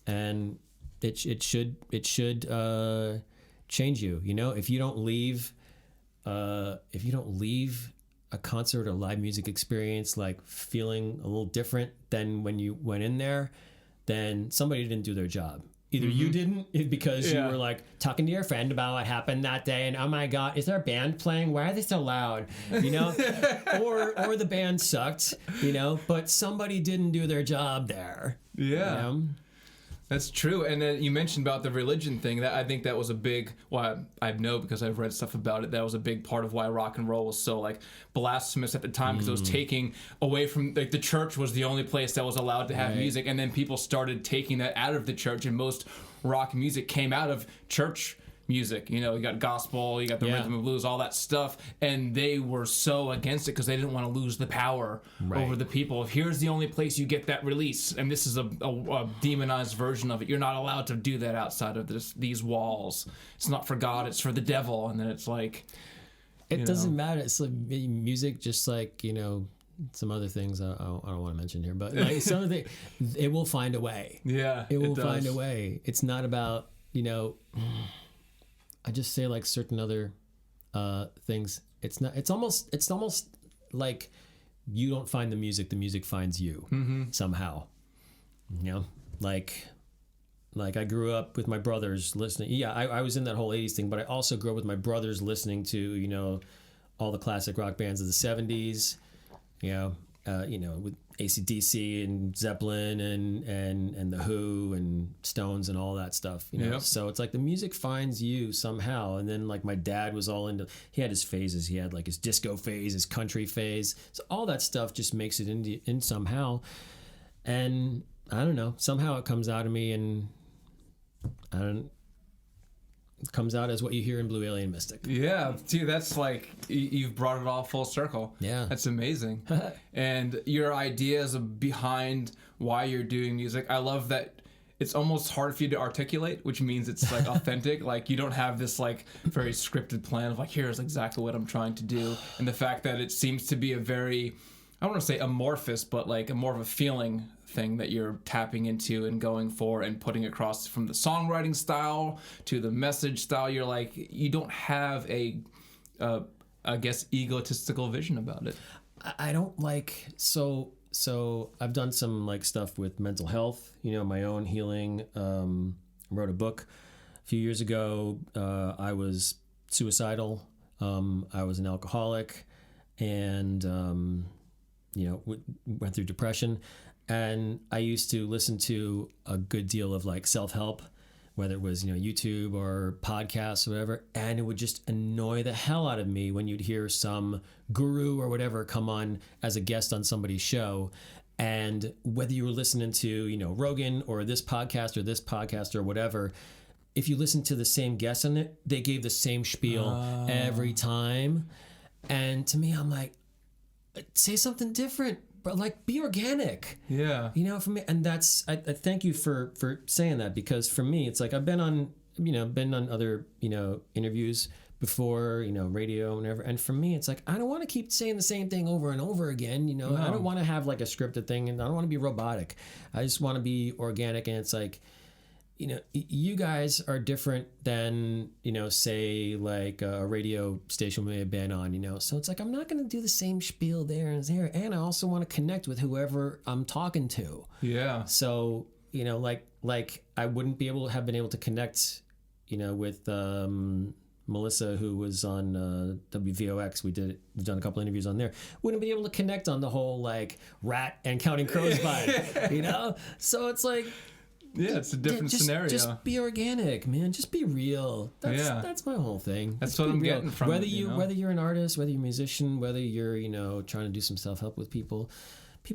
and it should change you. If you don't leave a concert or live music experience like feeling a little different than when you went in there, then somebody didn't do their job. Either you didn't because you were like talking to your friend about what happened that day, and oh my god, is there a band playing? Why are they so loud? Or the band sucked, but somebody didn't do their job there. Yeah. That's true. And then you mentioned about the religion thing. That I think that was a big, I know because I've read stuff about it, that was a big part of why rock and roll was so like blasphemous at the time, because it was taking away from, like, the church was the only place that was allowed to have music, and then people started taking that out of the church, and most rock music came out of church music. You got gospel, you got the rhythm and blues, all that stuff, and they were so against it because they didn't want to lose the power over the people. Here's the only place you get that release, and this is a demonized version of it. You're not allowed to do that outside of these walls. It's not for God, it's for the devil. And then it's like, it doesn't matter. It's like music, just like some other things I don't want to mention here, but like some of the, it will find a way. Yeah, it will find a way. It's not about I just say like certain other things. It's not. It's almost like you don't find the music finds you somehow. Like I grew up with my brothers listening. Yeah, I was in that whole '80s thing, but I also grew up with my brothers listening to all the classic rock bands of the '70s. With AC/DC and Zeppelin and the Who and Stones and all that stuff, you know. Yep. So it's like the music finds you somehow. And then like my dad was all into, he had his phases. He had like his disco phase, his country phase. So all that stuff just makes it in somehow. And I don't know, somehow it comes out of me, and it comes out as what you hear in Blue Alien Mystic. Yeah, see, that's like you've brought it all full circle. Yeah. That's amazing. And your ideas behind why you're doing music, I love that. It's almost hard for you to articulate, which means it's like authentic. Like you don't have this like very scripted plan of like, here's exactly what I'm trying to do. And the fact that it seems to be a very, I don't want to say amorphous, but like a more of a feeling thing that you're tapping into and going for and putting across, from the songwriting style to the message style. You're like, you don't have a, I guess, egotistical vision about it. I don't like, so I've done some like stuff with mental health, you know, my own healing. Wrote a book a few years ago. I was suicidal. I was an alcoholic, and you know, went through depression. And I used to listen to a good deal of like self-help, whether it was, you know, YouTube or podcasts or whatever. And it would just annoy the hell out of me when you'd hear some guru or whatever come on as a guest on somebody's show. And whether you were listening to, you know, Rogan or this podcast or whatever, if you listen to the same guest on it, they gave the same spiel every time. And to me, I'm like, say something different, but like be organic. Yeah. You know, for me, and that's, I thank you for saying that, because for me, it's like I've been on other, you know, interviews before, you know, radio and whatever. And for me, it's like, I don't want to keep saying the same thing over and over again. You know, No. I don't want to have like a scripted thing, and I don't want to be robotic. I just want to be organic. And it's like, you know, you guys are different than, you know, say like a radio station may have been on, you know. So it's like, I'm not going to do the same spiel there and there. And I also want to connect with whoever I'm talking to. Yeah. So, you know, like I wouldn't have been able to connect, you know, with Melissa, who was on WVOX. We've done a couple interviews on there. Wouldn't be able to connect on the whole like rat and Counting Crows vibe, you know. So it's like, Yeah, it's a different scenario. Just be organic, man. Just be real. That's my whole thing. That's Just what be I'm real. getting from whether it, you know? whether you're an artist, whether you're a musician, whether you're, you know, trying to do some self-help with people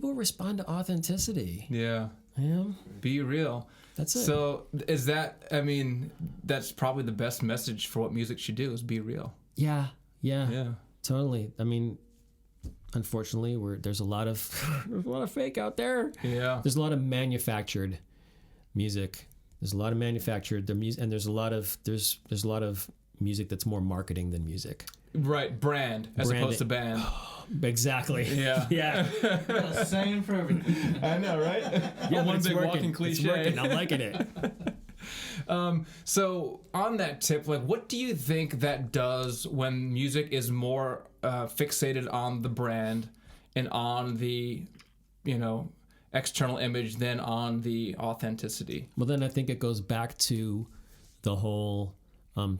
respond to authenticity. Yeah. Yeah, Be real. that's it. So is that, I mean, that's probably the best message for what music should do, is be real. yeah, Yeah. totally. I mean, unfortunately, there's a lot of fake out there. Yeah. There's a lot of manufactured music. There's a lot of manufactured music, and there's a lot of music that's more marketing than music. Right. Brand as opposed to band. Exactly. Yeah. Yeah. Same for everything. I know, right? Yeah, One but it's big working. walking It's cliche. working. I'm liking it. So on that tip, like, what do you think that does when music is more fixated on the brand and on the, you know, external image than on the authenticity? Well, then I think it goes back to the whole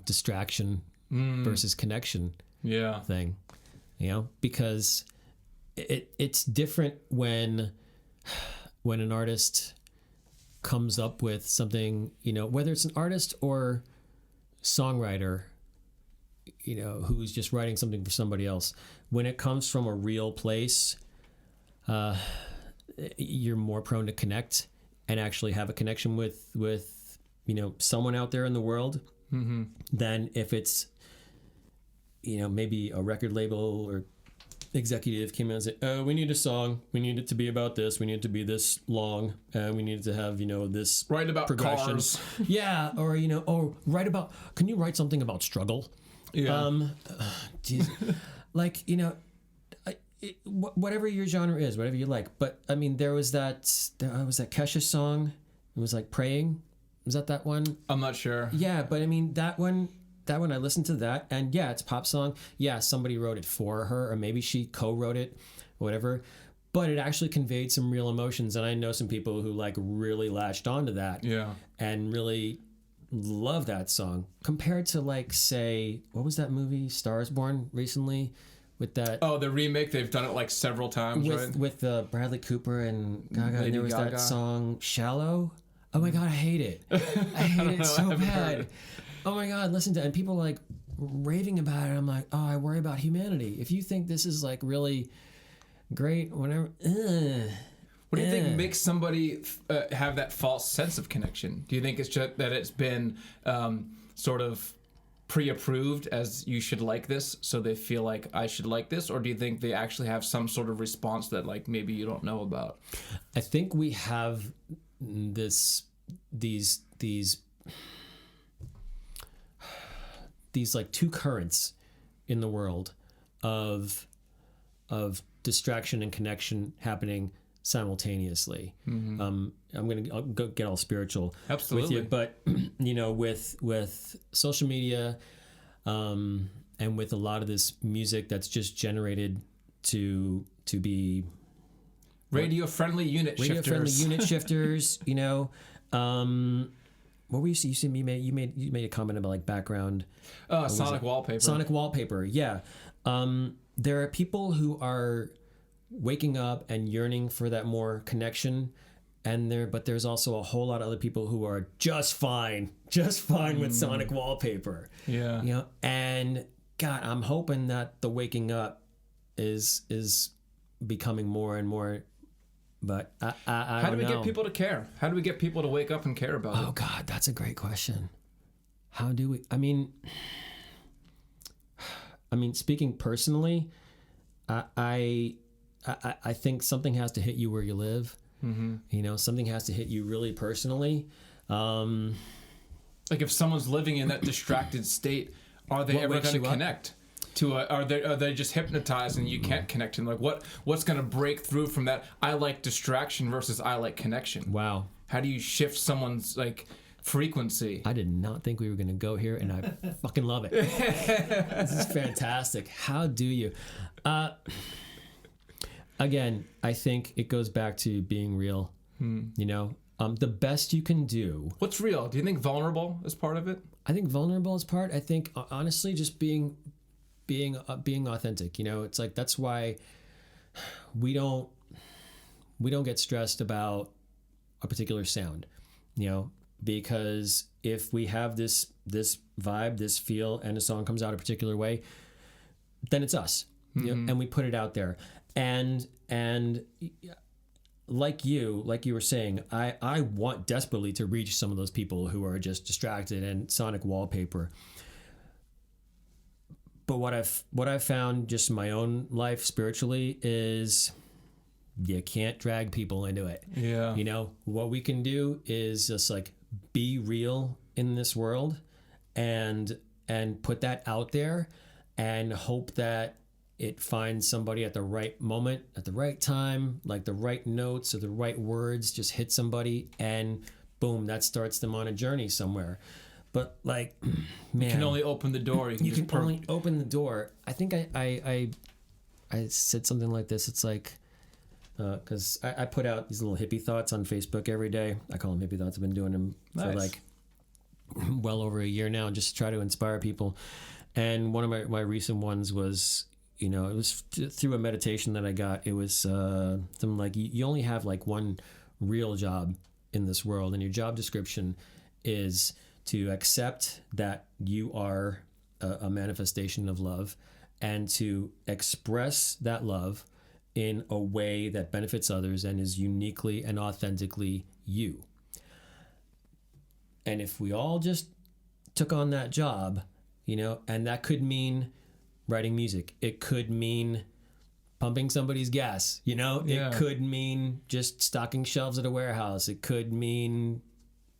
distraction versus connection Yeah. thing, you know, because it's different when an artist comes up with something, you know, whether it's an artist or songwriter, you know, who's just writing something for somebody else. When it comes from a real place, you're more prone to connect and actually have a connection with you know, someone out there in the world than if it's, you know, maybe a record label or executive came in and said, we need a song, we need it to be about this, we need it to be this long, and we need it to have, you know, this Write about progression. cars. Yeah, or, you know, can you write something about struggle? Yeah. Geez. Like, you know, whatever your genre is, whatever you like. But I mean, there was that Kesha song. It was like Praying. Was that one? I'm not sure. Yeah, but I mean, that one I listened to that, and yeah, it's a pop song. Yeah, somebody wrote it for her, or maybe she co-wrote it, whatever. But it actually conveyed some real emotions, and I know some people who like really latched onto that. Yeah. And really love that song compared to, like, say, what was that movie, Star is Born, recently, with that. Oh, the remake. They've done it like several times, right? With Bradley Cooper and Gaga. Lady And there was Gaga. that song "Shallow." Oh my god, I hate it. I hate it so bad. Oh my god, listen to it. And people like raving about it. I'm like, oh, I worry about humanity. If you think this is like really great, whatever. What do you think makes somebody have that false sense of connection? Do you think it's just that it's been sort of pre-approved as you should like this, so they feel like I should like this, or do you think they actually have some sort of response that like maybe you don't know about? I think we have these like two currents in the world of distraction and connection happening simultaneously. I'll go get all spiritual Absolutely. with you, but with social media and with a lot of this music that's just generated to be Radio-friendly unit shifters. What were you saying? You made a comment about like background. Sonic wallpaper. Sonic wallpaper. Yeah. There are people who are waking up and yearning for that more connection, but there's also a whole lot of other people who are just fine with Sonic wallpaper. Yeah. And God, I'm hoping that the waking up is becoming more and more. But I How do we don't know. get people to care? How do we get people to wake up and care about it? Oh God, that's a great question. How do we? I mean, speaking personally, I think something has to hit you where you live. Mm-hmm. Something has to hit you really personally. Like if someone's living in that distracted state, are they ever going to connect? Are they just hypnotized and you can't connect? And like what's going to break through from that? I like distraction versus I like connection. Wow. How do you shift someone's like frequency? I did not think we were going to go here, and I fucking love it. This is fantastic. How do you? Again, I think it goes back to being real. The best you can do. What's real? Do you think vulnerable is part of it? I think vulnerable is part. I think honestly, just being authentic. It's like that's why we don't get stressed about a particular sound. Because if we have this vibe, this feel, and a song comes out a particular way, then it's us. And we put it out there. And like you were saying, I want desperately to reach some of those people who are just distracted and Sonic wallpaper. But what I've found just in my own life spiritually is you can't drag people into it. Yeah. What we can do is just like be real in this world and put that out there and hope that it finds somebody at the right moment, at the right time, like the right notes or the right words just hit somebody, and boom, that starts them on a journey somewhere. But like, man, you can only open the door. You can only open the door. I think I said something like this. It's like, because I put out these little hippie thoughts on Facebook every day. I call them hippie thoughts. I've been doing them for like well over a year now, just to try to inspire people. And one of my recent ones was, it was through a meditation that I got. It was something like you only have like one real job in this world, and your job description is to accept that you are a manifestation of love and to express that love in a way that benefits others and is uniquely and authentically you. And if we all just took on that job, and that could mean writing music. It could mean pumping somebody's gas, It could mean just stocking shelves at a warehouse. It could mean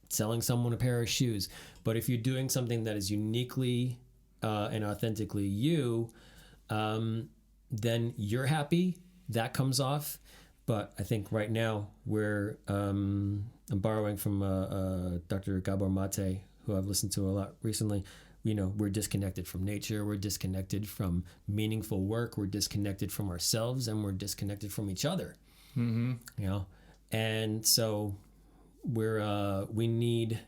selling someone a pair of shoes. But if you're doing something that is uniquely and authentically you, then you're happy. That comes off. But I think right now I'm borrowing from Dr. Gabor Mate, who I've listened to a lot recently. We're disconnected from nature. We're disconnected from meaningful work. We're disconnected from ourselves, and we're disconnected from each other. Mm-hmm. And so we need,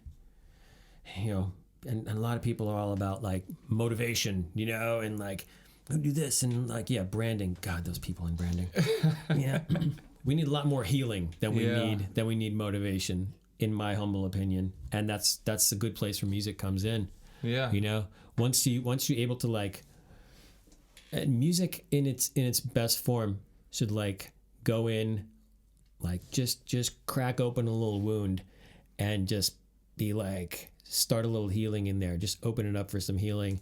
and a lot of people are all about like motivation, and like go do this, and like, yeah, branding. God, those people in branding. Yeah, we need a lot more healing than we need motivation, in my humble opinion. And that's a good place where music comes in. Yeah, you know, once you're able to like, and music in its best form should like go in, like just crack open a little wound, and just be like, start a little healing in there. Just open it up for some healing,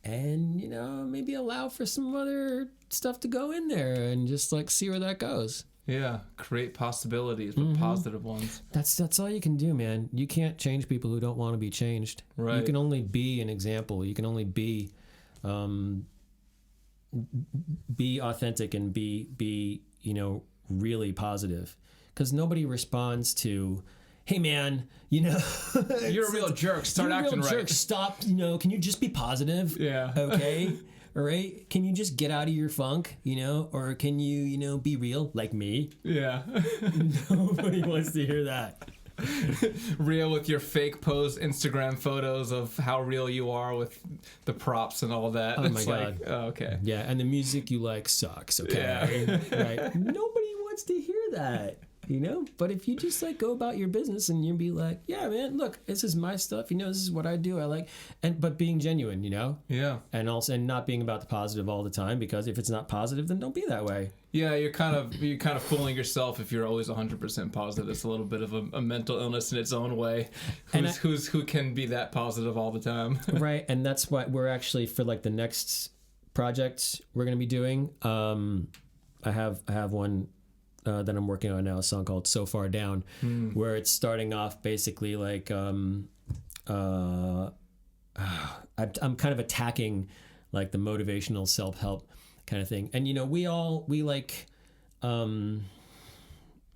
and you know, maybe allow for some other stuff to go in there, and just like see where that goes. Yeah, create possibilities, but positive ones. That's all you can do, man. You can't change people who don't want to be changed. Right. You can only be an example. You can only be authentic and be you know, really positive, because nobody responds to, hey man, you know, You're a real jerk. Start you're a acting real right. jerk. Stop. You know, can you just be positive? Yeah. Okay. All right. Can you just get out of your funk? You know, or can you know, be real like me? Yeah. Nobody wants to hear that. Real with your fake pose Instagram photos of how real you are with the props and all that. Oh It's my like, God. oh, okay. Yeah, and the music you like sucks. Okay. Yeah. Right. Nobody wants to hear that. You know, but if you just like go about your business and you be like, yeah, man, look, this is my stuff. You know, this is what I do. I like, but being genuine, you know, Yeah. and also and not being about the positive all the time, because if it's not positive, then don't be that way. Yeah, you're kind of fooling yourself if you're always 100% positive. It's a little bit of a mental illness in its own way. Who can be that positive all the time? Right, and that's what we're actually, for like the next project we're gonna be doing. I have one that I'm working on now, a song called "So Far Down," where it's starting off basically like I'm kind of attacking like the motivational self-help kind of thing. And you know, we like you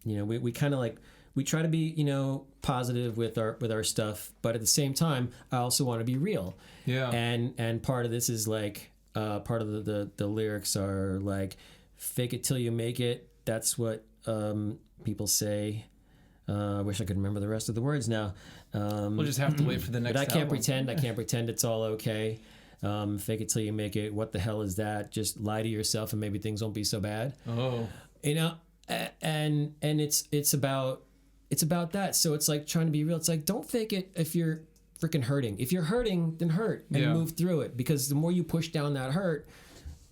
know, we kind of like, we try to be, you know, positive with our stuff, but at the same time I also want to be real. Yeah. And part of this is like part of the lyrics are like, fake it till you make it. That's what people say. I wish I could remember the rest of the words now. We'll just have to wait for the next But I can't album. pretend it's all okay. Fake it till you make it. What the hell is that? Just lie to yourself and maybe things won't be so bad. Oh. You know, and it's about that. So it's like trying to be real. It's like, don't fake it if you're freaking hurting. If you're hurting, then hurt and move through it, because the more you push down that hurt,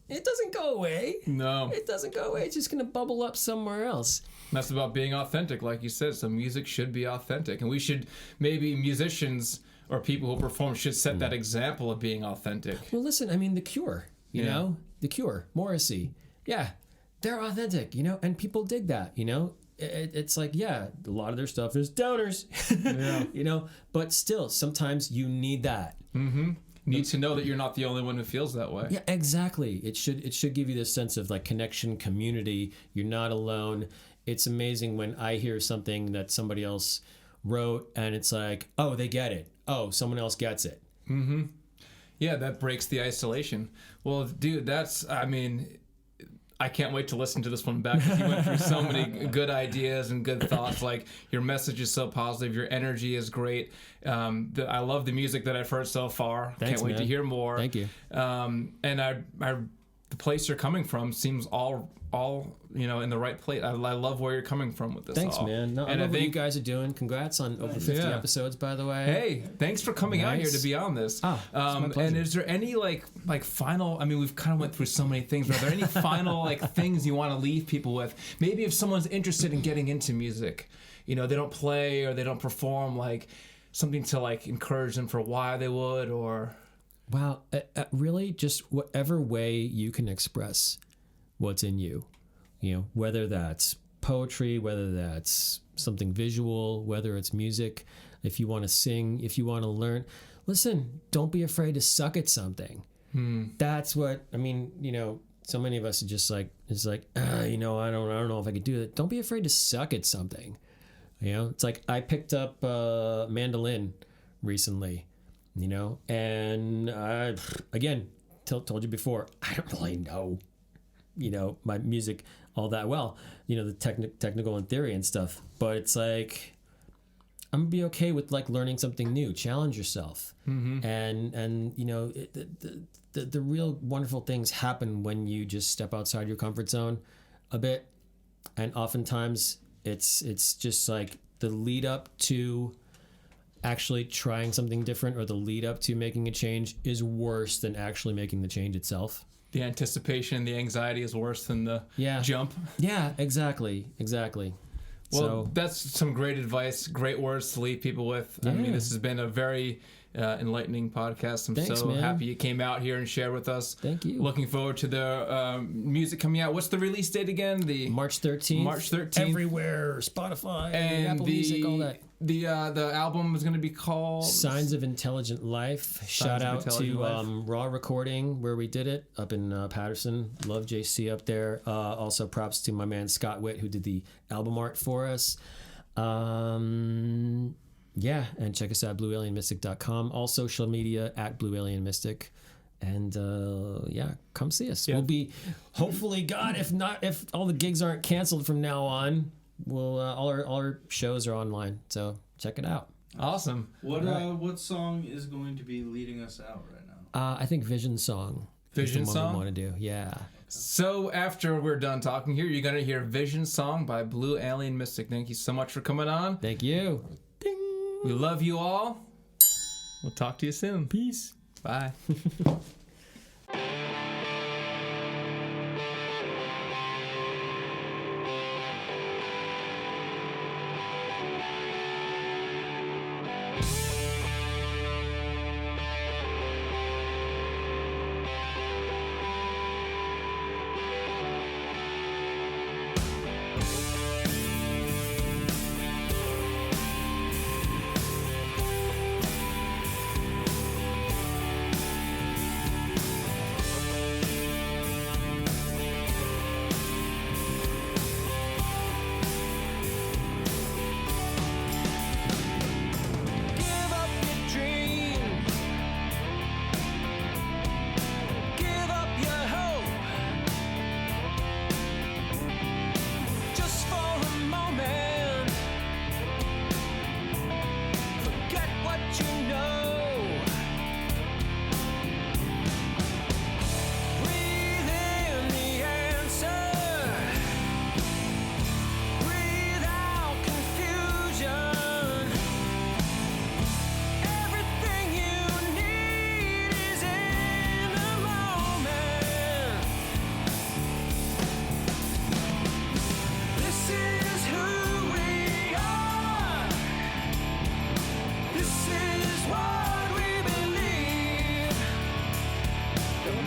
it doesn't go away. No. It doesn't go away. It's just going to bubble up somewhere else. That's about being authentic, like you said. So music should be authentic. And we should, maybe musicians or people who perform should set that example of being authentic. Well, listen, I mean, The Cure, you know? The Cure, Morrissey. Yeah, they're authentic, you know? And people dig that, you know? It's like, yeah, a lot of their stuff is downers, you know? But still, sometimes you need that. Mm-hmm. Need to know that you're not the only one who feels that way. Yeah, exactly. It should give you this sense of like connection, community. You're not alone. It's amazing when I hear something that somebody else wrote and it's like, oh, they get it. Oh, someone else gets it. Mm-hmm. Yeah, that breaks the isolation. Well, dude, I can't wait to listen to this one back, because you went through so many good ideas and good thoughts. Like, your message is so positive. Your energy is great. I love the music that I've heard so far. Thanks, Can't wait man. to hear more. Thank you. And the place you're coming from seems all you know, in the right place. I love where you're coming from with this. Thanks, all. man. No, I And love what you guys are doing. Congrats on over 50 episodes, by the way. Hey, thanks for coming out here Nice. to be on this. Oh, it's my pleasure. And is there any like final? I mean, we've kind of went through so many things. But are there any final like things you want to leave people with? Maybe if someone's interested in getting into music, you know, they don't play or they don't perform, like something to like encourage them for why they would, or Wow, really, just whatever way you can express what's in you. You know, whether that's poetry, whether that's something visual, whether it's music, if you want to sing, if you want to learn. Listen, don't be afraid to suck at something. That's what, I mean, you know, so many of us are just like, it's like, you know, I don't know if I could do that. Don't be afraid to suck at something. You know, it's like I picked up mandolin recently, you know, and I, again, told you before, I don't really know, you know, my music all that well, you know, the technical and theory and stuff, but it's like I'm gonna be okay with like learning something new. Challenge yourself, and you know the real wonderful things happen when you just step outside your comfort zone a bit, and oftentimes it's just like the lead up to actually trying something different or the lead up to making a change is worse than actually making the change itself. The anticipation, the anxiety is worse than the jump. Yeah, exactly. Well, that's some great advice, great words to leave people with. I mean, this has been a very enlightening podcast. I'm Thanks, so man. happy you came out here and shared with us. Thank you. Looking forward to the music coming out. What's the release date again? The March 13th. March 13th. Everywhere, Spotify, And Apple Music, all that. The album is going to be called Signs of Intelligent Life. Shout out to Raw Recording where we did it up in Patterson. Love JC up there. Also props to my man Scott Witt who did the album art for us. Yeah, and check us out bluealienmystic.com. All social media at bluealienmystic. And yeah, come see us. We'll be hopefully, God, if all the gigs aren't canceled from now on, we'll all our shows are online. So check it out. Awesome. What song is going to be leading us out right now? I think Vision Song. Vision is the Song? one we want to do. Yeah. So after we're done talking here, you're going to hear Vision Song by Blue Alien Mystic. Thank you so much for coming on. Thank you. Ding. We love you all. We'll talk to you soon. Peace. Bye.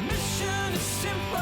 Mission is simple.